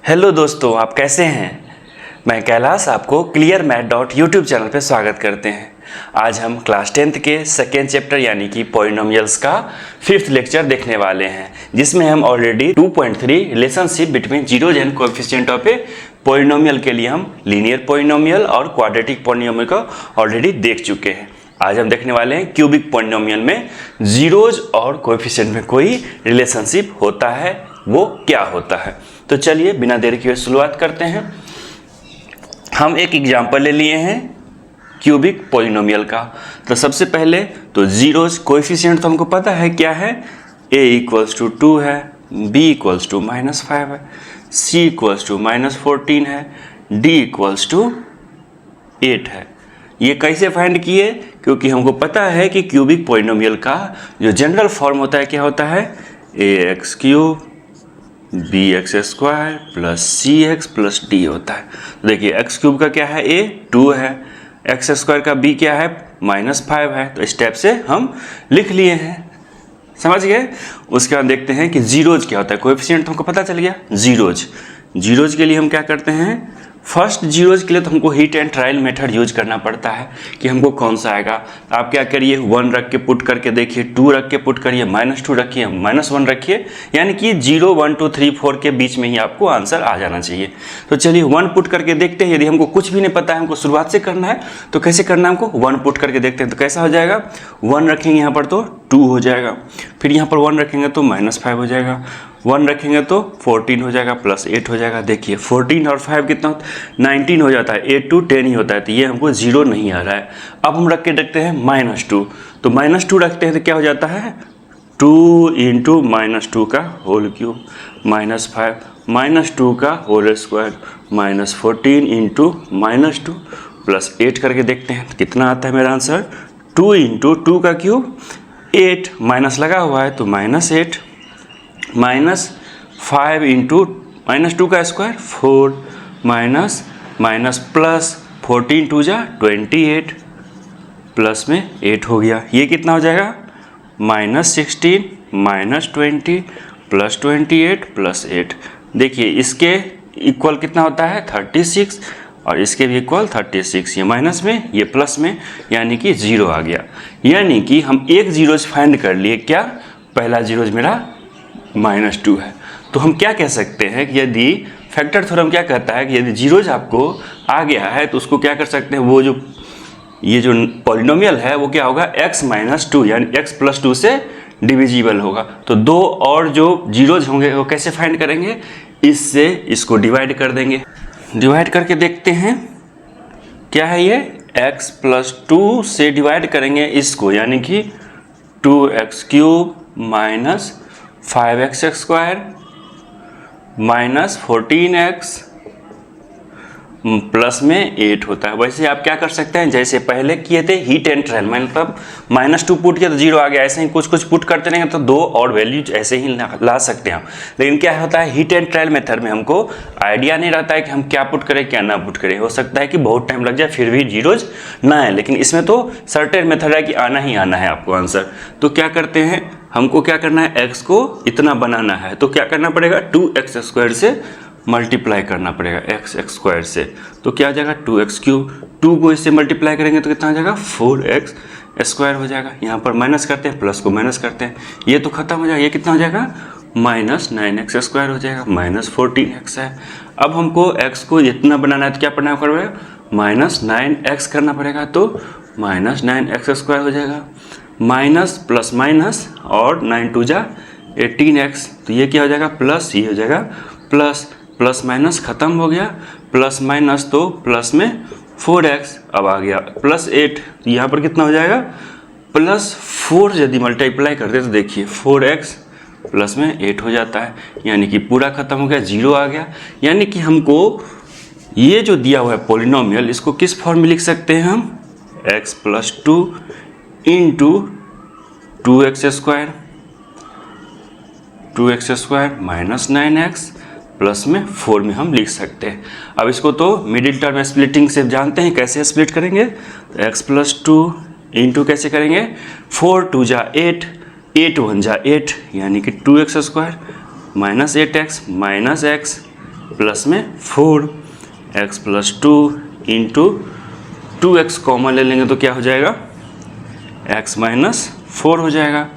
Hello दोस्तों, आप कैसे हैं। मैं कैलाश आपको clearmath.youtube चैनल पर स्वागत करते हैं। आज हम क्लास 10th के सेकेंड चैप्टर यानी कि पॉलिनोमियल्स का 5th लेक्चर देखने वाले हैं, जिसमें हम already 2.3 relationship between zeros and coefficient of a polynomial के लिए हम लीनियर पॉलिनोमियल और क्वाड्रेटिक पॉलिनोमियल को ऑलरेडी देख चुके हैं। आज हम देखने वाले हैं क्यूबिक पॉलिनोमियल में जीरोज और कोएफिशिएंट में कोई रिलेशनशिप होता है, वो क्या होता है। तो चलिए बिना देर किए शुरुआत करते हैं। हम एक एग्जांपल ले लिए हैं क्यूबिक पॉलिनोमियल का। तो सबसे पहले तो जीरोज कोएफिशिएंट तो हमको पता है क्या है, a इक्वल्स टू 2 है, b इक्वल्स टू -5 है, c इक्वल्स टू -14 है, d इक्वल्स टू 8 है। ये कैसे फाइंड किए, क्योंकि हमको पता है कि क्यूबिक पॉलिनोमियल का जो जनरल फॉर्म होता है क्या होता है, ax³ bx² plus cx plus d होता है। तो देखिए x³ का क्या है, a 2 है, x² का b क्या है -5 है। तो इस टाइप से हम लिख लिए हैं, समझ गए। उसके बाद देखते हैं कि जीरोज क्या होता है। कोएफिशिएंट हमको पता चल गया। जीरोज के लिए हम क्या करते हैं, फर्स्ट जीरोज के लिए तो हमको heat and trial method use करना पड़ता है कि हमको कौन सा आएगा। आप क्या करिए, 1 रख के पुट करके देखिए, 2 रख के पुट करिए, -2 रखिए, -1 रखिए, यानी कि 0 1 2 3 4 के बीच में ही आपको आंसर आ जाना चाहिए। तो चलिए 1 पुट करके देखते हैं। यदि हमको कुछ भी नहीं पता है, हमको शुरुआत से करना है, तो कैसे करना है, हमको 1 पुट करके देखते हैं। तो कैसा हो जाएगा, 1 रखेंगे यहाँ पर तो 2 हो जाएगा, फिर यहाँ पर 1 रखेंगे तो -5 हो जाएगा, 1 रखेंगे तो 14 हो जाएगा, प्लस 8 हो जाएगा। देखिए 14 और 5 कितना होता है, 19 हो जाता है, 8 to 10 ही होता है। तो ये हमको 0 नहीं आ रहा है। अब हम रख के देखते हैं -2। तो -2 रखते हैं तो क्या हो जाता है, 2 इंटू -2 का होल क्यूब, -5 -2 का होल स्क्वायर, -14 इंटू -2 प्लस 8 करके देखते हैं तो कितना आता है मेरा आंसर, 2 इंटू 2 का क्यूब 8, माइनस लगा हुआ है तो -8 -5 इंटू -2 का स्क्वायर 4 माइनस प्लस 14 2 जा 28 प्लस में 8 हो गया। ये कितना हो जाएगा, -16 -20 प्लस 28 प्लस 8। देखिए इसके इक्वल कितना होता है 36 और इसके भी इक्वल 36। ये माइनस में ये प्लस में, यानी कि 0 आ गया। यानी कि हम एक जीरोज फाइंड कर लिए। क्या, पहला जीरोज मेरा -2 है। तो हम क्या कह सकते हैं कि यदि फैक्टर थ्योरम क्या कहता है कि यदि जीरोज आपको आ गया है तो उसको क्या कर सकते हैं, वो जो ये जो पॉलिनोमियल है वो क्या होगा, x - 2 यानी x + 2 से डिविजिबल होगा। तो दो और जो जीरोज होंगे वो कैसे फाइंड करेंगे, इससे इसको डिवाइड कर देंगे। डिवाइड करके देखते हैं क्या है ये, x + 2 से डिवाइड करेंगे इसको, यानी कि 2x³ - 5x² -14x प्लस में 8 होता है। वैसे आप क्या कर सकते हैं, जैसे पहले किए थे हीट एंड ट्रायल, मतलब -2 पुट किया तो 0 आ गया। ऐसे ही कुछ कुछ पुट करते रहेंगे तो 2 और वैल्यूज ऐसे ही ला सकते हैं। लेकिन क्या होता है, हीट एंड ट्रायल मेथड में हमको आइडिया नहीं रहता है कि हम क्या पुट करें क्या ना पुट करें। हो सकता है कि बहुत टाइम लग जाए फिर भी जीरोज ना है, लेकिन इसमें तो सर्टेन मेथड है कि आना ही आना है आपको आंसर। तो क्या करते हैं, हमको क्या करना है, x को इतना बनाना है तो क्या करना पड़ेगा, 2x² से मल्टीप्लाई करना पड़ेगा x² से। तो क्या आ जाएगा 2x³, 2 को इससे मल्टीप्लाई करेंगे तो कितना आ जाएगा 4x² हो जाएगा। यहाँ पर माइनस करते हैं, प्लस को माइनस करते हैं, ये तो खत्म हो जाएगा। ये कितना हो जाएगा, -9x² हो जाएगा, -14x है। अब हमको x को इतना बनाना है तो क्या पढ़ना पड़ेगा, -9x करना पड़ेगा, तो -9x² हो जाएगा, माइनस प्लस माइनस और 9 2 जा 18x। तो ये क्या हो जाएगा, प्लस, ये हो जाएगा प्लस, प्लस माइनस खत्म हो गया, प्लस माइनस तो प्लस में 4x। अब आ गया +8, तो यहाँ पर कितना हो जाएगा, +4 यदि मल्टीप्लाई करते तो देखिए 4x प्लस में 8 हो जाता है, यानी कि पूरा खत्म हो गया, 0 आ गया। यानी कि हमको ये जो दिया हुआ है पॉलिनोमियल, इसको किस फॉर्म में लिख सकते हैं हम, x + 2 into 2x² -9x plus में 4 में हम लिख सकते हैं। अब इसको तो मिडिल टर्म स्प्लिटिंग से जानते हैं कैसे स्प्लिट करेंगे, तो x + 2 इंटू कैसे करेंगे, 4 2 जा 8, 8 1 जा 8, यानी कि 2x² -8x -x प्लस में 4, x plus 2 into 2x common ले लेंगे तो क्या हो जाएगा, x माइनस 4 हो जाएगा।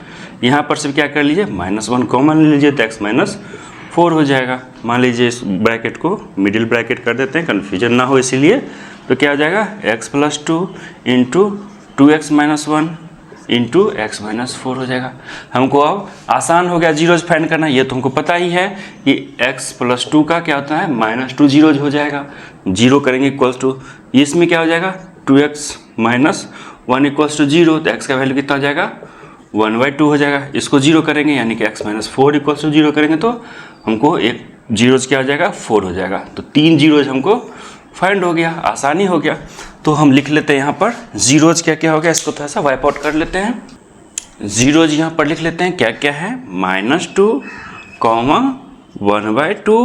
यहाँ पर से क्या कर लीजिए, -1 कॉमन ले लीजिए तो x माइनस 4 हो जाएगा। मान लीजिए इस ब्रैकेट को मिडिल ब्रैकेट कर देते हैं, कन्फ्यूजन ना हो इसीलिए। तो क्या हो जाएगा, x plus 2 into 2x minus 1 into x minus 4 हो जाएगा। हमको अब आसान हो गया जीरोज फाइंड करना, ये तो हमको पता ही है कि x प्लस 2 का क्या होता है, -2 जीरोज हो जाएगा। जीरो करेंगे इक्वल्स टू, इसमें क्या हो जाएगा, 2x माइनस 1 इक्वल्स टू 0, तो x का वैल्यू कितना हो जाएगा, 1/2 हो जाएगा। इसको जीरो करेंगे यानी कि x माइनस 4 इक्वल्स टू 0 करेंगे तो हमको एक जीरोज क्या हो जाएगा, 4 हो जाएगा। तो 3 जीरोज हमको फाइंड हो गया, आसानी हो गया। तो हम लिख लेते हैं यहाँ पर जीरोज क्या क्या हो गया, इसको थोड़ा सा वाइप आउट कर लेते हैं। जीरोज यहाँ पर लिख लेते हैं क्या क्या है, -2, 1/2,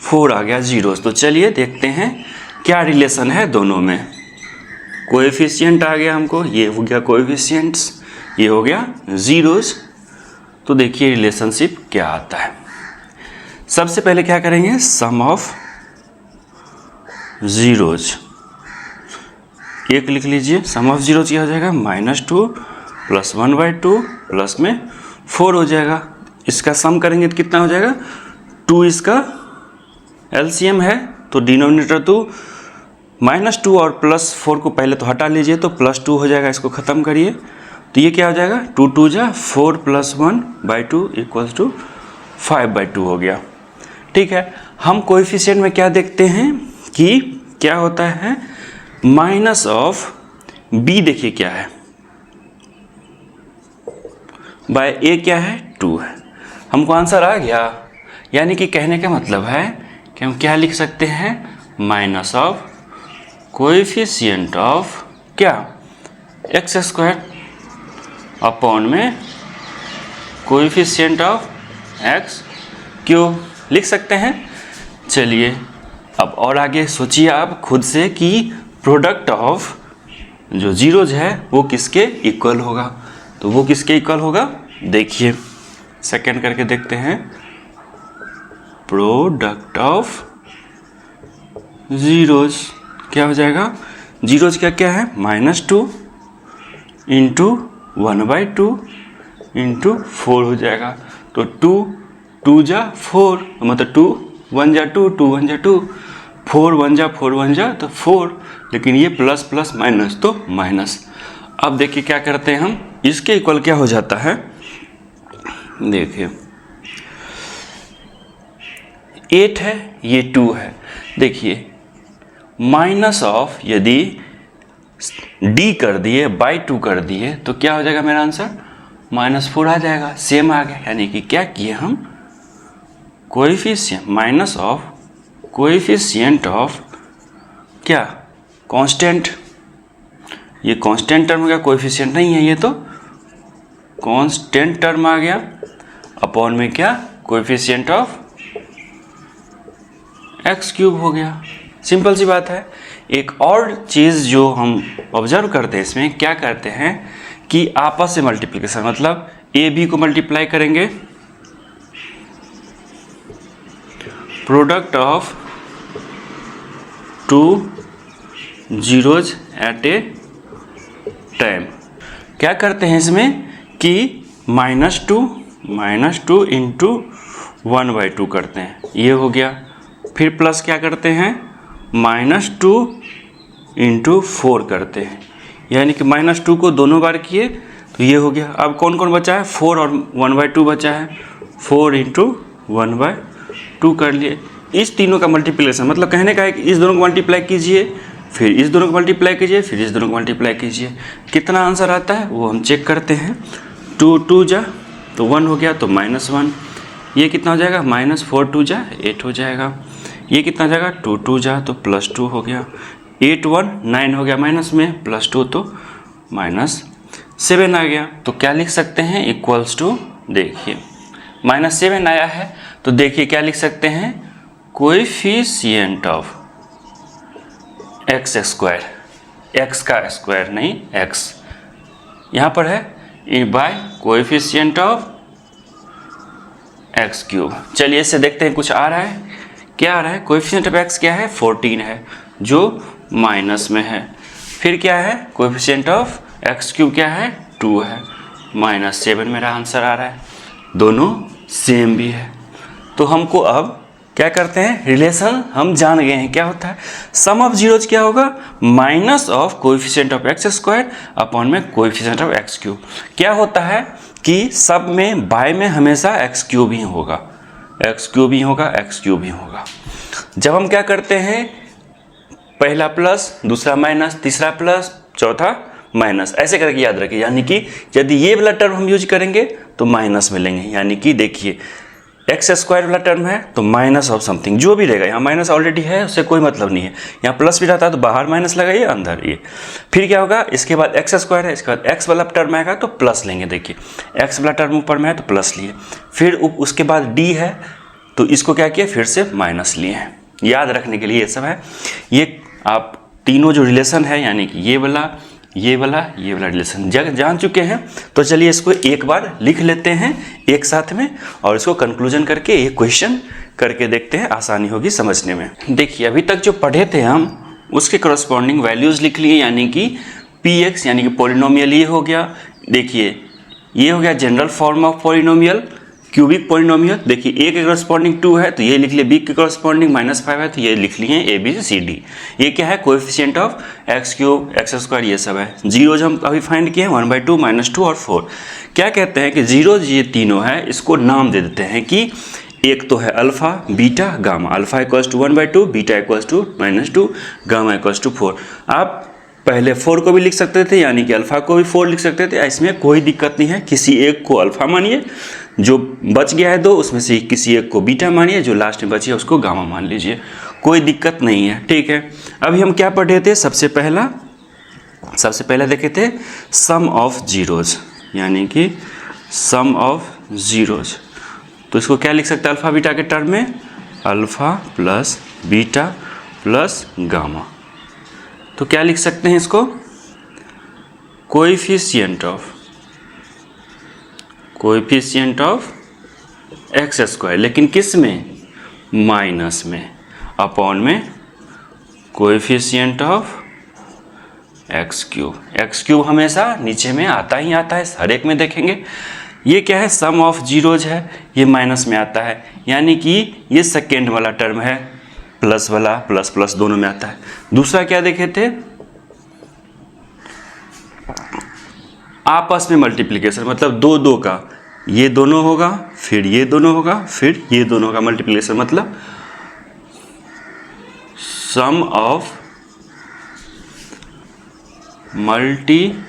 4 आ गया जीरोज। तो चलिए देखते हैं क्या रिलेशन है दोनों में। कोएफिशिएंट आ गया हमको, ये हो गया कोएफिशिएंट्स, ये हो गया जीरोज। तो देखिए रिलेशनशिप क्या आता है। सबसे पहले क्या करेंगे, सम ऑफ जीरोज, एक लिख लीजिए। सम ऑफ जीरोज क्या हो जाएगा, -2 प्लस 1/2 प्लस में 4 हो जाएगा। इसका सम करेंगे तो कितना हो जाएगा, 2 इसका एलसीएम है तो डिनोमिनेटर तो -2 और +4 को पहले तो हटा लीजिए तो +2 हो जाएगा। इसको ख़त्म करिए तो ये क्या हो जाएगा, 2 2 जा 4 प्लस 1/2 इक्वल्स टू 5/2 हो गया। ठीक है, हम कोएफिशिएंट में क्या देखते हैं कि क्या होता है, माइनस ऑफ b देखिए क्या है, बाय a क्या है, 2 है। हमको आंसर आ गया, यानी कि कहने का मतलब है कि हम क्या लिख सकते हैं, माइनस ऑफ कोएफिशिएंट ऑफ क्या, x² अपॉन में कोएफिशिएंट ऑफ x³ लिख सकते हैं। चलिए अब और आगे सोचिए आप खुद से कि प्रोडक्ट ऑफ जो जीरोज है वो किसके इक्वल होगा। तो वो किसके इक्वल होगा, देखिए सेकंड करके देखते हैं। प्रोडक्ट ऑफ जीरोज क्या हो जाएगा, जीरोज क्या क्या है, -2 इंटू 1/2 इंटू 4 हो जाएगा। तो 2 2 जा 4 मतलब 2 1 जा 2 2 1 जा 2, 4 1 जा 4 1 जा तो 4, लेकिन ये प्लस प्लस माइनस तो माइनस। अब देखिए क्या करते हैं हम, इसके इक्वल क्या हो जाता है, देखिए 8 है, ये 2 है। देखिए माइनस ऑफ यदि d कर दिए बाई 2 कर दिए तो क्या हो जाएगा, मेरा आंसर -4 आ जाएगा। सेम आ गया, यानी कि क्या किए हम, coefficient minus of coefficient of क्या, कांस्टेंट। ये कांस्टेंट टर्म हो गया, कोएफिशिएंट नहीं है, ये तो कांस्टेंट टर्म आ गया अपॉन में क्या, कोएफिशिएंट ऑफ x³ हो गया। सिंपल सी बात है। एक और चीज़ जो हम ऑब्जर्व करते हैं इसमें, क्या करते हैं कि आपस से मल्टीप्लिकेशन, मतलब ए बी को मल्टीप्लाई करेंगे, product of 2 zeros at a time. क्या करते हैं इसमें कि -2 इंटू 1/2 करते हैं, ये हो गया। फिर प्लस क्या करते हैं, -2 इंटू 4 करते हैं, यानी कि -2 को दोनों बार किए तो ये हो गया। अब कौन कौन बचा है, 4 और 1/2 बचा है, 4 इंटू 1/2 कर लिए। इस तीनों का मल्टीप्लिकेशन, मतलब कहने का है कि इस दोनों को मल्टीप्लाई कीजिए, फिर इस दोनों को मल्टीप्लाई कीजिए, फिर इस दोनों को मल्टीप्लाई कीजिए। कितना आंसर आता है वो हम चेक करते हैं। 2 2 जा तो 1 हो गया तो -1, ये कितना हो जाएगा, -4 2 जा 8 हो जाएगा। ये कितना हो जाएगा, 2 2 जा तो +2 हो गया, 8 1 9 हो गया माइनस में, +2 तो -7 आ गया। तो क्या लिख सकते हैं, इक्वल्स टू, देखिए -7 आया है तो देखिए क्या लिख सकते हैं, कोएफिशिएंट ऑफ x², x का स्क्वायर नहीं x यहाँ पर है, बाय कोएफिशिएंट ऑफ x³। चलिए इससे देखते हैं कुछ आ रहा है। क्या आ रहा है, कोएफिशिएंट ऑफ एक्स क्या है 14 है जो माइनस में है। फिर क्या है, कोएफिशिएंट ऑफ एक्स क्यूब क्या है 2 है, -7 मेरा आंसर आ रहा है। दोनों सेम भी है। तो हमको अब क्या करते हैं, रिलेशन हम जान गए हैं क्या होता है। सम ऑफ जीरोज क्या होगा, minus of coefficient of x square upon में कोएफिशिएंट ऑफ एक्स क्यूब। क्या होता है कि सब में बाय में हमेशा एक्स क्यूब ही होगा, एक्स क्यूब ही होगा, एक्स क्यूब ही होगा। जब हम क्या करते हैं, पहला प्लस, दूसरा माइनस, तीसरा प्लस, चौथा माइनस, ऐसे करके याद रखिए। यानी कि यदि ये वाला टर्म हम यूज करेंगे तो माइनस मिलेंगे। यानी कि देखिए एक्स स्क्वायर वाला टर्म है तो माइनस ऑफ समथिंग, जो भी रहेगा, यहाँ माइनस ऑलरेडी है उससे कोई मतलब नहीं है। यहाँ प्लस भी रहता है तो बाहर माइनस लगाइए, अंदर ये। फिर क्या होगा, इसके बाद एक्स स्क्वायर है, इसके बाद एक्स वाला टर्म आएगा तो प्लस लेंगे। देखिए एक्स वाला टर्म ऊपर में है तो प्लस लिए, फिर उसके बाद डी है तो इसको क्या किया, फिर से माइनस लिए हैं। याद रखने के लिए ये सब है। ये आप तीनों जो रिलेशन है, यानी कि ये वाला रिलेशन जान चुके हैं। तो चलिए इसको एक बार लिख लेते हैं एक साथ में और इसको कंक्लूजन करके एक क्वेश्चन करके देखते हैं, आसानी होगी समझने में। देखिए अभी तक जो पढ़े थे हम उसके करस्पॉन्डिंग वैल्यूज़ लिख लिए, यानी कि px यानी कि पॉलिनोमियल ये हो गया। देखिए ये हो गया general form of polynomial, cubic polynomial. देखिए ए के करस्पॉन्डिंग 2 है तो ये लिख लिए, बी के करस्पॉन्डिंग -5 है तो ये लिख लिए ए बी सी डी। ये क्या है, coefficient of x cube, x square, ये सब है। जीरोज हम अभी फाइंड किए हैं 1/2, -2 और 4। क्या कहते हैं कि जीरोज ये तीनों है, इसको नाम दे देते हैं कि एक तो है alpha, beta, gamma. Alpha equals to 1/2, beta equals to -2, gamma equals to 4। आप पहले 4 को भी लिख सकते थे, यानी कि अल्फा को भी 4 लिख सकते थे, इसमें कोई दिक्कत नहीं है। किसी एक को अल्फा मानिए, जो बच गया है दो उसमें से किसी एक को बीटा मानिए, जो लास्ट में बची है उसको गामा मान लीजिए, कोई दिक्कत नहीं है। ठीक है, अभी हम क्या पढ़े थे, सबसे पहला देखे थे सम ऑफ जीरोज, यानी कि सम ऑफ जीरोज। तो इसको क्या लिख सकते हैं अल्फा बीटा के टर्म में, alpha plus beta plus gamma. तो क्या लिख सकते हैं इसको, कोएफिशिएंट ऑफ एक्स स्क्वायर, लेकिन किस में, माइनस में, अपॉन में coefficient of x cube. X cube हमेशा नीचे में आता ही आता है, हर एक में देखेंगे। ये क्या है, सम ऑफ जीरोज है, ये माइनस में आता है, यानी कि ये सेकेंड वाला टर्म है, प्लस वाला, प्लस प्लस दोनों में आता है। दूसरा क्या देखे थे, आपस में मल्टीप्लिकेशन, मतलब दो का, ये दोनों होगा, फिर ये दोनों होगा, फिर ये दोनों होगा, मल्टीप्लिकेशन मतलब sum of multiplication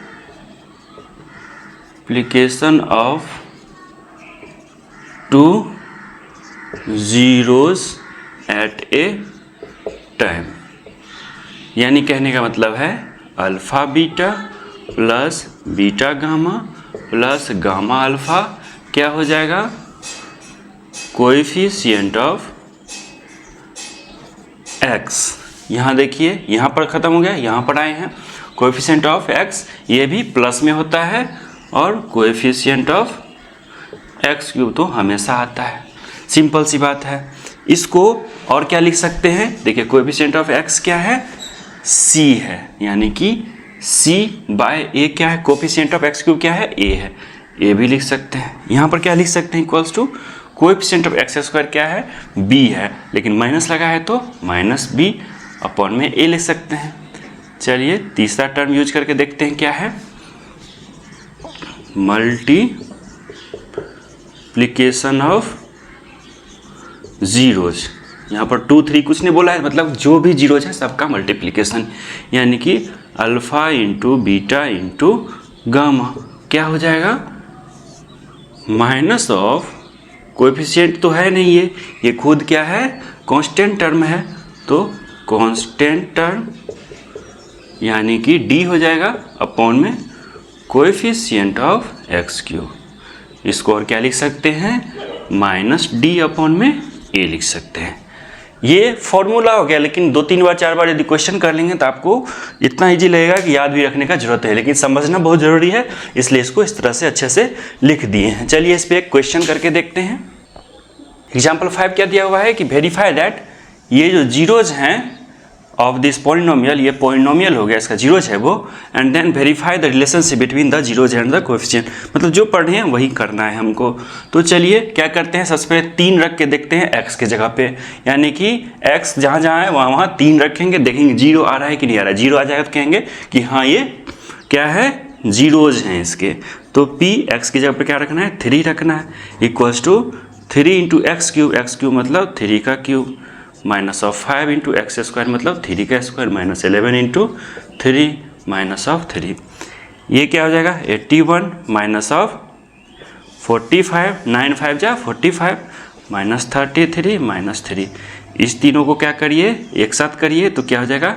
of 2 zeros at a time. यानी कहने का मतलब है alpha beta plus beta gamma plus gamma alpha क्या हो जाएगा, कोएफिशिएंट ऑफ एक्स। यहाँ देखिए, यहाँ पर ख़त्म हो गया, यहाँ पर आए हैं कोएफिशिएंट ऑफ एक्स, ये भी प्लस में होता है, और कोएफिशिएंट ऑफ एक्स क्यूब तो हमेशा आता है। सिंपल सी बात है। इसको और क्या लिख सकते हैं, देखिए कोएफिशिएंट ऑफ एक्स क्या है, सी है, यानी कि सी बाय ए क्या है, कोएफिशिएंट ऑफ एक्स क्यूब क्या है, ए है, ए भी लिख सकते हैं। यहाँ पर क्या लिख सकते हैं, equals to coefficient of x square क्या है, बी है, लेकिन माइनस लगा है तो -b अपॉन में ए लिख सकते हैं। चलिए तीसरा टर्म यूज करके देखते हैं क्या है, मल्टीप्लिकेशन ऑफ जीरोज। यहाँ पर 2 3 कुछ नहीं बोला है, मतलब जो भी जीरोज है सबका मल्टीप्लिकेशन, यानी कि alpha into beta into gamma क्या हो जाएगा, माइनस ऑफ कोएफिशिएंट तो है नहीं, ये खुद क्या है, कांस्टेंट टर्म है, तो कांस्टेंट टर्म यानी कि डी हो जाएगा अपॉन में कोएफिशिएंट ऑफ एक्स क्यूब। इसको और क्या लिख सकते हैं, -d अपॉन में ए लिख सकते हैं। ये फॉर्मूला हो गया, लेकिन 2-3 बार 4 बार यदि क्वेश्चन कर लेंगे तो आपको इतना इजी लगेगा कि याद भी रखने का जरूरत है, लेकिन समझना बहुत ज़रूरी है, इसलिए इसको इस तरह से अच्छे से लिख दिए हैं। चलिए इस पर एक क्वेश्चन करके देखते हैं। एग्जाम्पल 5 क्या दिया हुआ है कि वेरीफाई दैट ये जो जीरोज हैं ऑफ दिस पॉलिनोमियल, ये पॉलिनोमियल हो गया, इसका जीरोज है वो, and then verify the relationship between the zeros and the coefficient, मतलब जो पढ़ रहे हैं वही करना है हमको। तो चलिए क्या करते हैं, सबसे पहले 3 रख के देखते हैं x के जगह पे, यानी कि x जहाँ जहाँ है वहाँ वहाँ 3 रखेंगे, देखेंगे 0 आ रहा है कि नहीं आ रहा है। 0 आ जाएगा तो कहेंगे कि हाँ ये क्या है, जीरोज हैं इसके। तो p x की जगह पे क्या रखना है, 3 रखना है, equals to 3 into x cube मतलब 3 का cube, minus of 5 into x square मतलब 3 का square, minus 11 into 3 minus of 3। ये क्या हो जाएगा 81 माइनस ऑफ 45, 9 5 जा 45 माइनस 33 माइनस 3। इस तीनों को क्या करिए, एक साथ करिए तो क्या हो जाएगा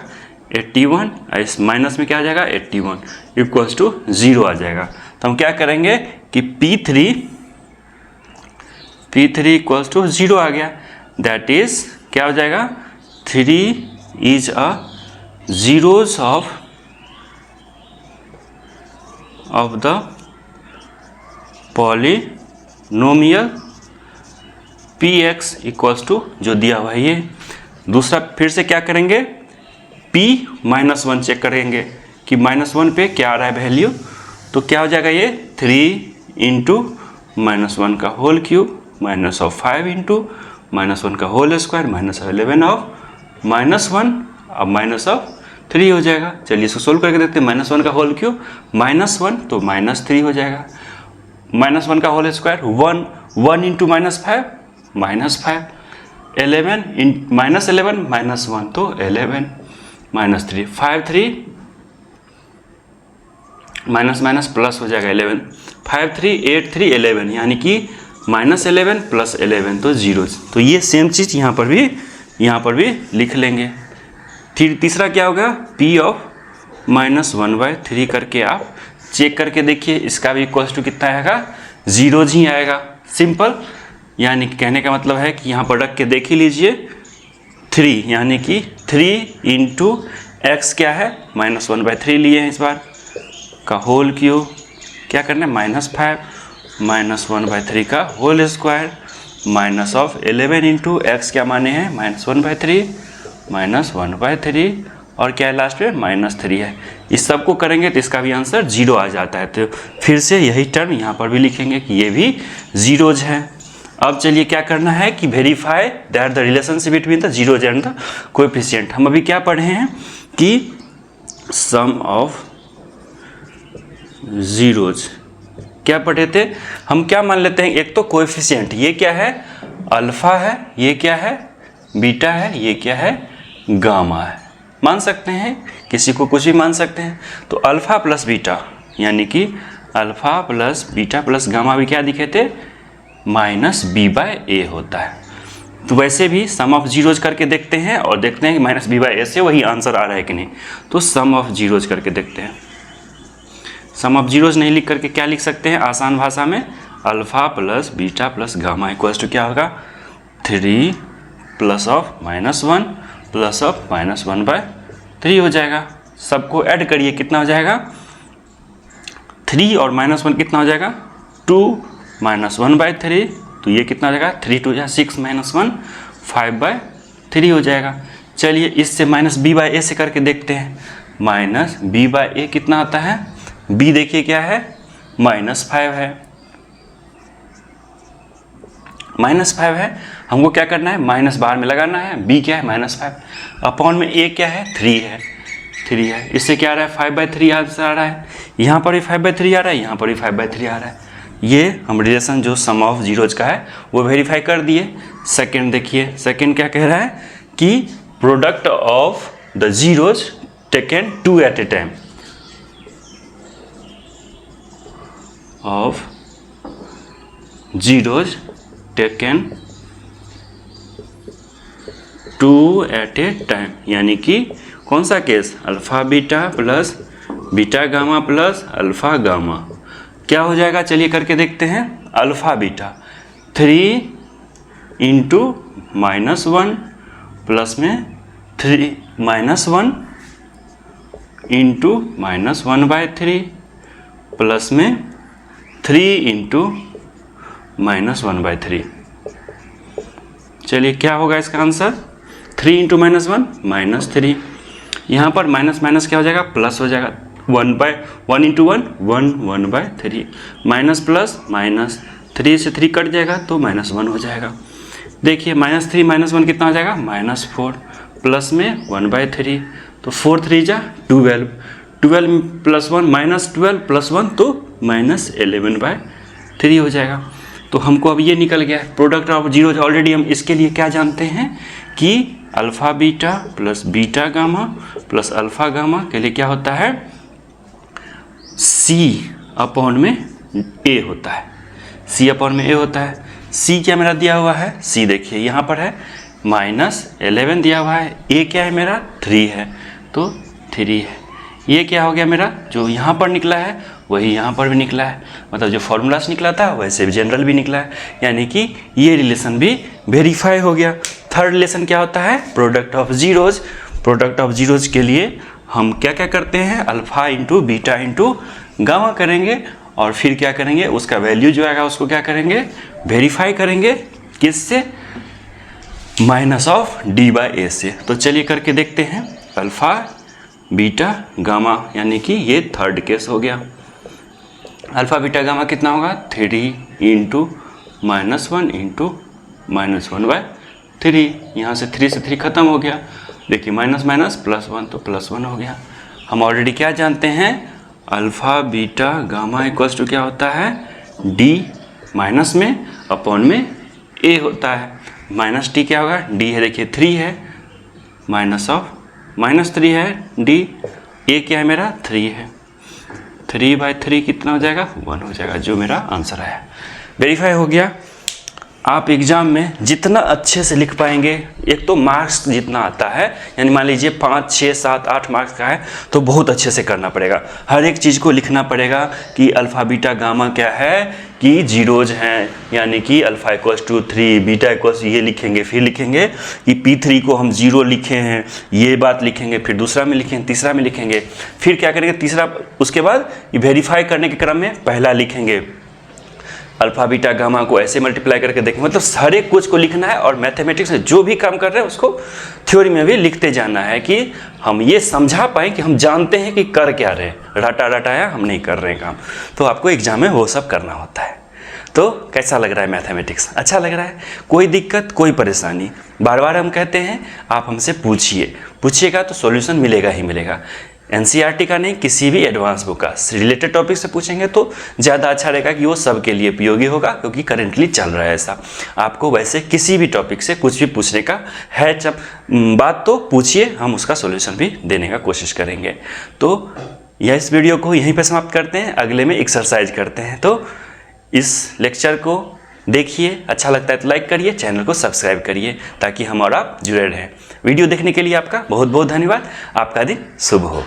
81, इस माइनस में क्या आ जाएगा 81 इक्वल्स टू 0 आ जाएगा। तो हम क्या करेंगे कि P3 इक्वल्स टू 0 आ गया, दैट इज क्या हो जाएगा 3 is a zeros of the polynomial Px equals to जो दिया हुआ है ये। दूसरा फिर से क्या करेंगे, P-1 चेक करेंगे कि -1 पे क्या आ रहा है वैल्यू, तो क्या हो जाएगा ये 3 इंटू -1 का whole cube minus of 5 into -1 का होल स्क्वायर माइनस 11 ऑफ -1 अब माइनस ऑफ 3 हो जाएगा। चलिए इसको सोल्व करके देखते हैं, -1 का होल क्यूब -1 तो -3 हो जाएगा, -1 का होल स्क्वायर 1 इंटू -5 -5, 11 -1 तो 11 -3 5 3 माइनस प्लस हो जाएगा 11, 5 3 8 3 11 यानी कि -11 प्लस 11 तो 0। तो ये सेम चीज़ यहाँ पर भी लिख लेंगे। फिर तीसरा क्या होगा, P ऑफ -1/3 करके आप चेक करके देखिए, इसका भी इक्वल्स टू कितना आएगा, 0 ही आएगा। सिंपल, यानी कि कहने का मतलब है कि यहाँ पर रख के देख ही लीजिए 3 यानी कि 3 इंटू एक्स क्या है -1/3 लिए हैं इस बार का होल क्यूब, क्या करना है -5 -1/3 का whole square minus of 11 into x क्या माने हैं -1/3 और क्या है लास्ट में -3 है। इस सब को करेंगे तो इसका भी आंसर 0 आ जाता है। तो फिर से यही टर्म यहाँ पर भी लिखेंगे कि ये भी जीरोज हैं। अब चलिए क्या करना है कि verify that the relationship between the zeros and the coefficient. हम अभी क्या पढ़े हैं कि सम ऑफ जीरोज क्या पढ़े थे, हम क्या मान लेते हैं, एक तो कोएफिशिएंट ये क्या है अल्फा है, ये क्या है बीटा है, ये क्या है गामा है, मान सकते हैं किसी को कुछ भी मान सकते हैं। तो अल्फा प्लस बीटा यानी कि alpha plus beta plus gamma भी क्या दिखे थे -b/a होता है। तो वैसे भी सम ऑफ जीरोज करके देखते हैं और देखते हैं कि -b/a से वही आंसर आ रहा है कि नहीं। तो सम ऑफ जीरोज करके देखते हैं। सम ऑफ जीरोज नहीं लिख करके क्या लिख सकते हैं आसान भाषा में, alpha plus beta plus gamma equals to क्या होगा 3 प्लस ऑफ -1 प्लस ऑफ -1/3 हो जाएगा। सबको ऐड करिए कितना हो जाएगा 3 और -1 कितना हो जाएगा 2 -1/3, तो ये कितना हो जाएगा 3 2 या 6 -1 5/3 हो जाएगा। चलिए इससे -b/a से करके देखते हैं, -b/a कितना आता है, b देखिए क्या है -5 है, -5 है, हमको क्या करना है माइनस बाहर में लगाना है, b क्या है -5 अपॉन में a क्या है 3 है, इससे क्या आ रहा है 5/3 आंसर आ रहा है, यहाँ पर भी 5/3 आ रहा है, यहाँ पर भी 5/3 आ रहा है। ये हम रिलेशन जो सम ऑफ जीरोज का है वो वेरीफाई कर दिए। सेकंड देखिए, सेकंड क्या कह रहा है कि product of the zeros taken 2 at a time of zeros taken 2 at a time, यानी कि कौन सा case alpha beta plus beta gamma plus alpha gamma क्या हो जाएगा, चलिए करके देखते हैं। अल्फा बीटा 3 इंटू -1 प्लस में 3 -1 इंटू -1/3 प्लस में 3 इंटू -1/3। चलिए क्या होगा इसका आंसर 3 इंटू -1 -3। यहाँ पर माइनस माइनस क्या हो जाएगा, प्लस हो जाएगा। 1 इंटू 1 1/3 माइनस प्लस माइनस 3 से 3 कट जाएगा तो -1 हो जाएगा। देखिए -3 -1 कितना हो जाएगा, -4 प्लस में 1/3 तो 4 3 जा 12, 12 प्लस 1 -12 प्लस 1 तो -11/3 हो जाएगा। तो हमको अब ये निकल गया प्रोडक्ट ऑफ जीरोज। ऑलरेडी हम इसके लिए क्या जानते हैं कि alpha beta plus beta gamma plus alpha gamma के लिए क्या होता है, सी अपॉन में ए होता है। सी अपॉन में ए होता है। सी क्या मेरा दिया हुआ है, सी देखिए यहाँ पर है -11 दिया हुआ है। ए क्या है मेरा 3 है तो 3 है। ये क्या हो गया मेरा, जो यहाँ पर निकला है वही यहाँ पर भी निकला है, मतलब जो फॉर्मूला से निकला था वैसे भी जनरल भी निकला है, यानी कि ये रिलेशन भी वेरीफाई हो गया। थर्ड रिलेशन क्या होता है, product of zeros. Product of zeros के लिए हम क्या क्या करते हैं, alpha into beta into gamma करेंगे और फिर क्या करेंगे, उसका वैल्यू जो आएगा उसको क्या करेंगे, वेरीफाई करेंगे। किससे, माइनस ऑफ d/a से। तो चलिए करके देखते हैं। अल्फ़ा बीटा गामा यानी कि ये थर्ड केस हो गया। अल्फ़ा बीटा गामा कितना होगा, 3 इंटू -1 इंटू -1/3। यहाँ से 3 से 3 खत्म हो गया। देखिए माइनस माइनस प्लस 1 तो +1 हो गया। हम ऑलरेडी क्या जानते हैं, alpha beta gamma equals to क्या होता है, d माइनस में अपॉन में a होता है। माइनस टी क्या होगा, d है देखिए 3 है, माइनस ऑफ -3 है d, a क्या है मेरा 3 है। 3/3 कितना हो जाएगा, 1 हो जाएगा, जो मेरा आंसर आया। वेरीफाई हो गया। आप एग्ज़ाम में जितना अच्छे से लिख पाएंगे, एक तो मार्क्स जितना आता है, यानी मान लीजिए 5 6 7 8 मार्क्स का है तो बहुत अच्छे से करना पड़ेगा। हर एक चीज़ को लिखना पड़ेगा कि अल्फ़ा बीटा गामा क्या है, कि जीरोज हैं, यानी कि alpha equals to 3, beta equals ये लिखेंगे, फिर लिखेंगे कि P3 को हम 0 लिखे हैं, ये बात लिखेंगे, फिर दूसरा में लिखेंगे, तीसरा में लिखेंगे, फिर क्या करेंगे तीसरा, उसके बाद वेरीफाई करने के क्रम में पहला लिखेंगे। अल्फ़ा बीटा गामा को ऐसे मल्टीप्लाई करके देखेंगे, मतलब हर एक कुछ को लिखना है। और मैथमेटिक्स में जो भी काम कर रहे हैं उसको थ्योरी में भी लिखते जाना है कि हम ये समझा पाएँ कि हम जानते हैं कि कर क्या रहे, रटा रटाया हम नहीं कर रहे हैं काम। तो आपको एग्जाम में वो सब करना होता है। तो कैसा लग रहा है मैथमेटिक्स, अच्छा लग रहा है, कोई दिक्कत कोई परेशानी, बार बार हम कहते हैं आप हमसे पूछिएगा तो सॉल्यूशन मिलेगा ही मिलेगा। एनसीईआरटी का नहीं, किसी भी एडवांस बुक का रिलेटेड टॉपिक से पूछेंगे तो ज़्यादा अच्छा रहेगा कि वो सबके लिए उपयोगी होगा, क्योंकि करेंटली चल रहा है ऐसा। आपको वैसे किसी भी टॉपिक से कुछ भी पूछने का है, जब बात तो पूछिए, हम उसका सॉल्यूशन भी देने का कोशिश करेंगे। तो यह इस वीडियो को यहीं पर समाप्त करते हैं, अगले में एक्सरसाइज करते हैं। तो इस लेक्चर को देखिए, अच्छा लगता है तो लाइक करिए, चैनल को सब्सक्राइब करिए ताकि हम और आप जुड़े रहें। वीडियो देखने के लिए आपका बहुत बहुत धन्यवाद। आपका दिन शुभ हो।